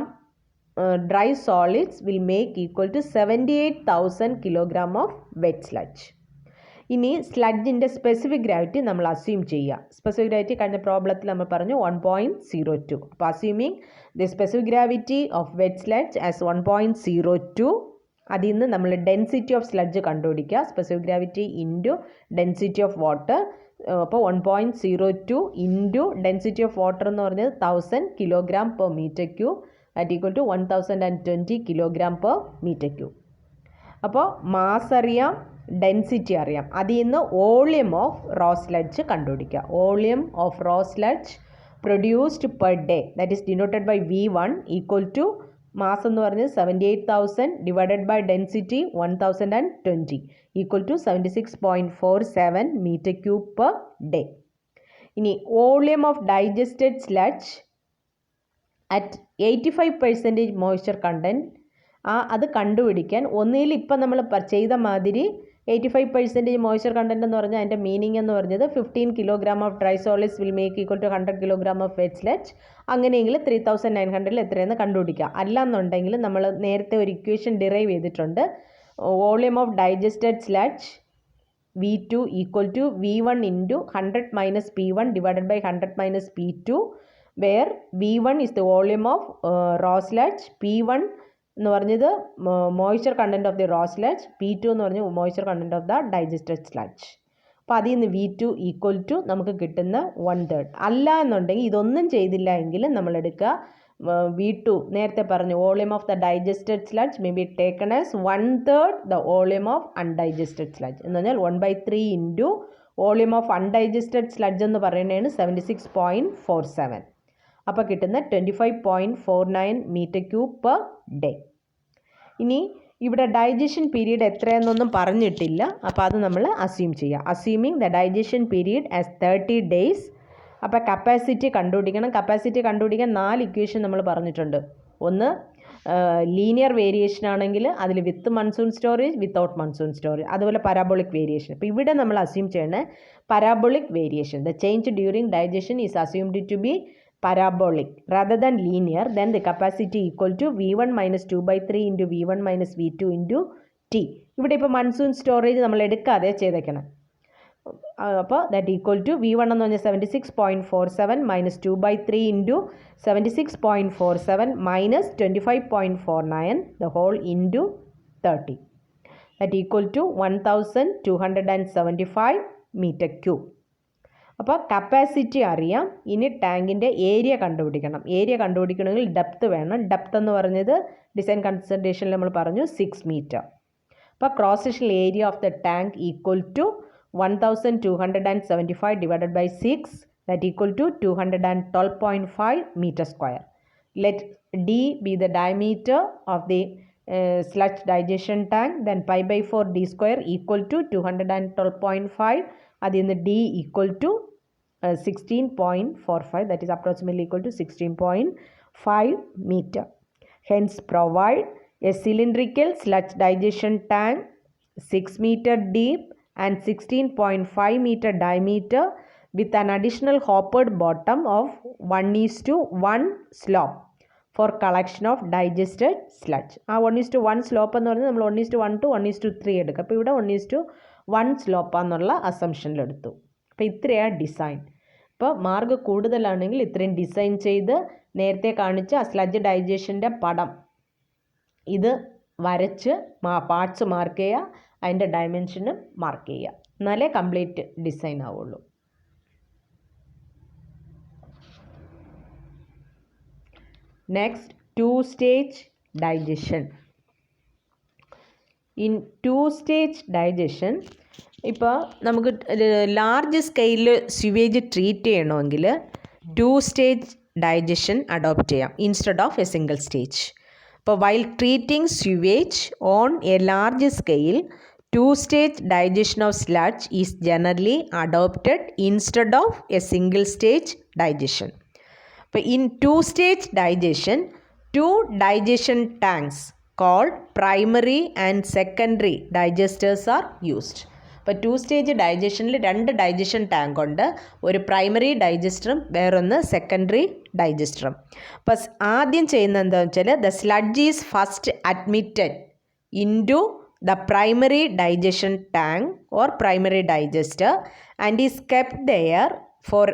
S1: dry solids will make equal to 78,000 kilogram of wet sludge. ഇനി സ്ലഡ്ജിൻ്റെ സ്പെസിഫിക് ഗ്രാവിറ്റി നമ്മൾ അസ്യൂം ചെയ്യുക. സ്പെസിഫിക് ഗ്രാവിറ്റി കഴിഞ്ഞ പ്രോബ്ലത്തിൽ നമ്മൾ പറഞ്ഞു 1.02. അപ്പോൾ assuming the specific gravity of wet sludge as 1.02, അതിൽ നിന്ന് നമ്മൾ ഡെൻസിറ്റി ഓഫ് സ്ലഡ്ജ് കണ്ടുപിടിക്കുക. Specific gravity into density of water. അപ്പോൾ 1.02 ഇൻറ്റു ഡെൻസിറ്റി ഓഫ് വാട്ടർ എന്ന് പറഞ്ഞത് 1000 kilogram per meter cube, that equal to 1020 kilogram per meter cube. അപ്പോൾ മാസ് അറിയാം, ഡെൻസിറ്റി അറിയാം. അതിൽ നിന്ന് വോളിയം ഓഫ് റോ സ്ലഡ്ജ് കണ്ടുപിടിക്കുക. Volume of raw sludge produced per day, that is denoted by V1 equal to mass എന്ന് പറഞ്ഞത് 78,000 divided by density 1020 equal to 76.47 meter cube per day. ഇനി volume of digested sludge at 85% moisture content, അത് കണ്ടുപിടിക്കാൻ ഒന്നുകിൽ ഇപ്പം നമ്മൾ ചെയ്ത മാതിരി 85% മോയ്സ്ചർ കണ്ടൻറ്റ് എന്ന് പറഞ്ഞാൽ അതിൻ്റെ മീനിങ് എന്ന് പറഞ്ഞത് 15 kilogram of dry solids will make equal to 100 kilogram of wet sludge. അങ്ങനെയെങ്കിൽ 3900 എത്രയെന്ന് കണ്ടുപിടിക്കുക. അല്ലാന്നുണ്ടെങ്കിൽ നമ്മൾ നേരത്തെ ഒരു ഇക്വേഷൻ ഡിറൈവ് ചെയ്തിട്ടുണ്ട്. Volume of digested sludge V2 equal to V1 into 100 minus P1 divided by 100 minus P2, where V1 is the volume of raw sludge, P1 എന്ന് പറഞ്ഞത് moisture content of the raw sludge, P2 എന്ന് പറഞ്ഞ moisture content of the digested sludge. അപ്പോൾ അതിൽ നിന്ന് V2 ഈക്വൽ ടു നമുക്ക് കിട്ടുന്ന 1/3. അല്ല എന്നുണ്ടെങ്കിൽ ഇതൊന്നും ചെയ്തില്ല എങ്കിൽ നമ്മൾ എടുക്കുക V2 നേരത്തെ പറഞ്ഞു volume of the digested sludge may be taken as 1/3 the volume of undigested sludge എന്ന് പറഞ്ഞാൽ 1/3 into volume of undigested sludge എന്ന് പറയുന്നതാണ് 76.47. അപ്പോൾ കിട്ടുന്ന 25.49 meter cube per day. ഇനി ഇവിടെ ഡൈജഷൻ പീരീഡ് എത്രയെന്നൊന്നും പറഞ്ഞിട്ടില്ല. അപ്പോൾ അത് നമ്മൾ അസ്യൂം ചെയ്യുക. Assuming the digestion period as 30 days. അപ്പോൾ കപ്പാസിറ്റി കണ്ടുപിടിക്കണം. കപ്പാസിറ്റി കണ്ടുപിടിക്കാൻ 4 ഇക്വേഷൻ നമ്മൾ പറഞ്ഞിട്ടുണ്ട്. ഒന്ന് ലീനിയർ വേരിയേഷൻ ആണെങ്കിൽ അതിൽ with monsoon storage, without monsoon storage, അതുപോലെ പരാബോളിക് വേരിയേഷൻ. അപ്പോൾ ഇവിടെ നമ്മൾ അസ്യൂം ചെയ്യണേ parabolic variation. The change during digestion is assumed to be parabolic rather than linear, then the capacity equal to V1 minus 2/3 into V1 minus V2 into T. ഇവിടെ ഇപ്പോൾ മൺസൂൺ സ്റ്റോറേജ് നമ്മൾ എടുക്കാതെ ചെയ്തേക്കണം. അപ്പോൾ ദാറ്റ് ഈക്വൽ ടു V1 എന്ന് പറഞ്ഞാൽ 76.47 minus 2/3 into 76.47 minus 25.49 the whole into 30, that equal to 1275 meter cube. അപ്പോൾ കപ്പാസിറ്റി അറിയാം. ഇനി ടാങ്കിൻ്റെ ഏരിയ കണ്ടുപിടിക്കണം. ഏരിയ കണ്ടുപിടിക്കണമെങ്കിൽ ഡെപ്ത് വേണം. ഡെപ്ത് എന്ന് പറഞ്ഞത് ഡിസൈൻ കൺസിഡറേഷനിൽ നമ്മൾ പറഞ്ഞു 6 meter. അപ്പോൾ cross sectional area of the tank equal to 1275 divided by 6, that equal to 212.5 meter square. Let D be the diameter of the sludge digestion tank, then pi by 4 D square equal to 212.5. അതിൽ നിന്ന് D equal to 16.45, that is approximately equal to 16.5 meter. Hence provide a cylindrical sludge digestion tank 6 meter deep and 16.5 meter diameter with an additional hoppered bottom of 1:1 slope four collection of digested sludge. ആ 1:1 സ്ലോപ്പ് എന്ന് പറഞ്ഞാൽ നമ്മൾ 1:1 to 1:3 എടുക്കുക. അപ്പോൾ ഇവിടെ 1:1 സ്ലോപ്പാന്നുള്ള അസംഷനിലെടുത്തു. അപ്പോൾ ഇത്രയാണ് ഡിസൈൻ. ഇപ്പോൾ മാർക്ക് കൂടുതലാണെങ്കിൽ ഇത്രയും ഡിസൈൻ ചെയ്ത് നേരത്തെ കാണിച്ച സ്ലഡ്ജ് ഡൈജഷൻ്റെ പടം ഇത് വരച്ച് പാർട്സ് മാർക്ക് ചെയ്യുക, അതിൻ്റെ ഡയമെൻഷനും മാർക്ക് ചെയ്യുക, എന്നാലേ കംപ്ലീറ്റ് ഡിസൈൻ ആവുള്ളൂ. Next, 2-stage digestion. In 2-stage digestion, ഇപ്പോൾ നമുക്ക് ലാർജ് സ്കെയിലിൽ സ്യൂവേജ് ട്രീറ്റ് ചെയ്യണമെങ്കിൽ 2-stage digestion അഡോപ്റ്റ് ചെയ്യാം instead of a single stage. ഇപ്പോൾ while treating sewage on a large scale 2-stage digestion of sludge is generally adopted instead of a single stage digestion. But in 2-stage digestion, 2 digestion tanks called primary and secondary digesters are used. അപ്പോൾ 2-stage digestionൽ 2 ഡൈജഷൻ ടാങ്ക് ഉണ്ട്. ഒരു പ്രൈമറി ഡൈജസ്റ്ററും വേറൊന്ന് സെക്കൻഡറി ഡൈജസ്റ്ററും. അപ്പോൾ ആദ്യം ചെയ്യുന്നത് എന്താണെന്ന് വെച്ചാൽ the sludge is first admitted into the primary digestion tank or primary digester and is kept there for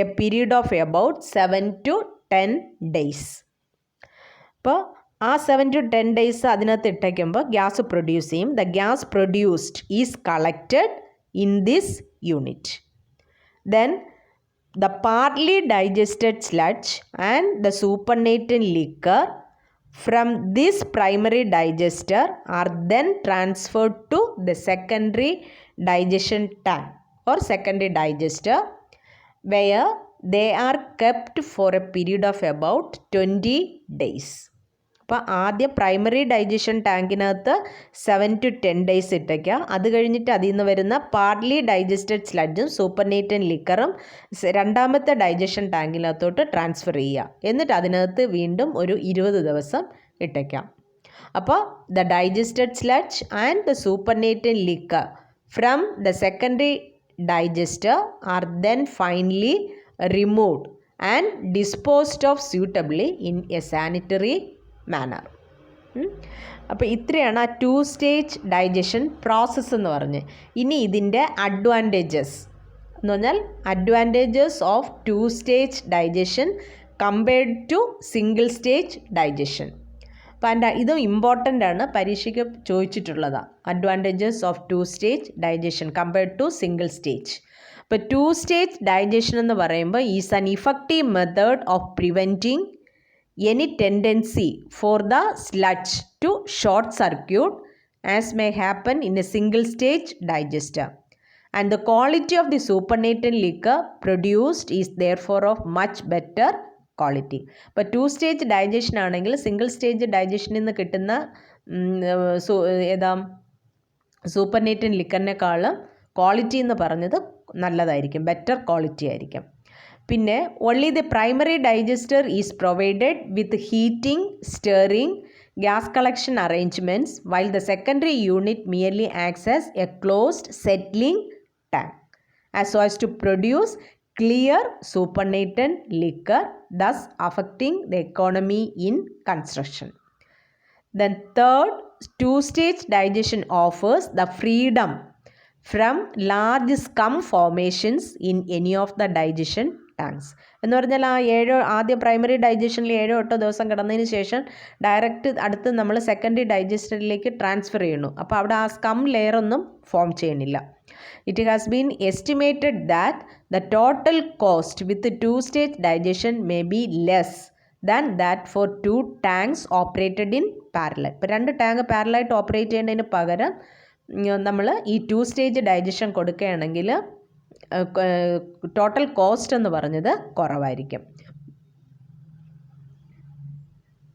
S1: a period of about 7 to 10 days. അപ്പോൾ ആ 7 to 10 days അതിനകത്ത് ഇട്ടേക്കുമ്പോൾ ഗ്യാസ് പ്രൊഡ്യൂസ് ചെയ്യും. The gas produced is collected in this unit. Then the partly digested sludge and the supernatant liquor from this primary digester are then transferred to the secondary digestion tank or secondary digester where they are kept for a period of about 20 days. അപ്പോൾ ആദ്യം പ്രൈമറി ഡൈജഷൻ ടാങ്കിനകത്ത് 7 to 10 days ഇട്ടേക്കുക. അത് കഴിഞ്ഞിട്ട് അതിൽ നിന്ന് വരുന്ന പാർട്ട്ലി ഡൈജസ്റ്റഡ് സ്ലഡ്ജും സൂപ്പർനേറ്റൻ ലിക്കറും രണ്ടാമത്തെ ഡൈജഷൻ ടാങ്കിനകത്തോട്ട് ട്രാൻസ്ഫർ ചെയ്യുക. എന്നിട്ട് അതിനകത്ത് വീണ്ടും ഒരു 20 ദിവസം ഇട്ടേക്കാം. അപ്പോൾ the digested sludge and the supernatant liquor from the secondary digester are then finally removed and disposed of suitably in a sanitary manner. അപ്പോൾ ഇത്രയാണ് ആ 2-stage digestion പ്രോസസ്സ് എന്ന് പറഞ്ഞ്. ഇനി ഇതിൻ്റെ അഡ്വാൻറ്റേജസ് എന്ന് പറഞ്ഞാൽ advantages of 2-stage digestion compared to single stage digestion. അപ്പോൾ അതിൻ്റെ ഇതും ഇമ്പോർട്ടൻ്റ് ആണ്, പരീക്ഷയ്ക്ക് ചോദിച്ചിട്ടുള്ളതാണ്. Advantages of 2-stage digestion compared to single stage. ഇപ്പോൾ 2-stage digestion എന്ന് പറയുമ്പോൾ is an effective method of preventing any tendency for the sludge to short circuit as may happen in a single stage digester, and the quality of the supernatant liquor produced is therefore of much better quality. അപ്പോൾ 2-stage digestion ആണെങ്കിൽ സിംഗിൾ സ്റ്റേജ് ഡൈജഷനിൽ നിന്ന് കിട്ടുന്ന ഏതാ സൂപ്പർനേറ്റൻ ലിക്കറിനേക്കാളും ക്വാളിറ്റി എന്ന് പറഞ്ഞത് നല്ലതായിരിക്കും, ബെറ്റർ ക്വാളിറ്റി ആയിരിക്കും. പിന്നെ only the primary digester is provided with heating, stirring, gas collection arrangements, while the secondary unit merely acts as a closed settling tank as so as to produce clear supernatant liquor, thus affecting the economy in construction. Then third, 2-stage digestion offers the freedom from large scum formations in any of the digestion tanks. എന്ന് പറഞ്ഞാൽ ആ ആദ്യം പ്രൈമറി ഡൈജഷനിൽ 7-8 ദിവസം കിടന്നതിന് ശേഷം ഡയറക്റ്റ് അടുത്ത് നമ്മൾ സെക്കൻഡറി ഡൈജസ്റ്ററിലേക്ക് ട്രാൻസ്ഫർ ചെയ്യുന്നു. അപ്പോൾ അവിടെ ആ സ്കം ലെയറൊന്നും ഫോം ചെയ്യണില്ല. It has been estimated that the total cost with 2-stage digestion may be less than that for 2 tanks operated in parallel. ഇപ്പോൾ 2 ടാങ്ക് പാരലായിട്ട് ഓപ്പറേറ്റ് ചെയ്യുന്നതിന് പകരം നമ്മൾ ഈ 2-stage digestion കൊടുക്കുകയാണെങ്കിൽ ടോട്ടൽ കോസ്റ്റ് എന്ന് പറഞ്ഞത് കുറവായിരിക്കും.